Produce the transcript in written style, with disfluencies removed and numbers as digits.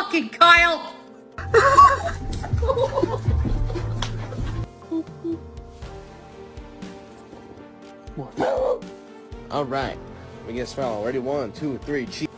talking, Kyle! All right, we get started already. 1, 2, 3, cheese.